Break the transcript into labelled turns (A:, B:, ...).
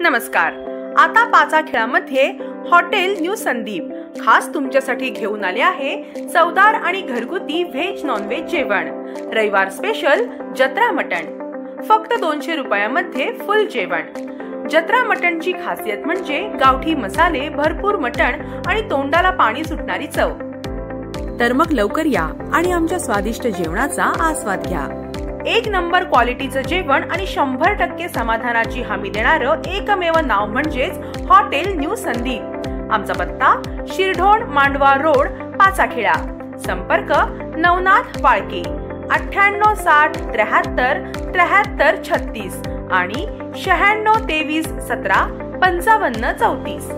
A: नमस्कार. आता पाचाखेळामध्ये hotel new Sandeep खास तुमच्यासाठी घेऊन आले आहे चवदार आणि घरगुती व्हेज नॉनव्हेज जेवण. रविवार स्पेशल जत्रा मटण. फक्त 200 रुपयामध्ये फुल जेवण. जत्रा मटणची खासियत म्हणजे गावठी मसाले, भरपूर मटण आणि तोंडाला पाणी सुटणारी चव. तर मग लवकर या आणि आमच्या स्वादिष्ट जेवणाचा आस्वाद घ्या. एक नंबर क्वालिटीचं जेवण आणि 100% समाधानाची हमी देणारं एकमेव नाव म्हणजेच हॉटेल न्यू संदीप. आमचा पत्ता शिरढोण मांडवा रोड, पाचाखेळा. संपर्क नवनाथ वाळके 98 60 73 73 36 आणि 96 23 17 55 34.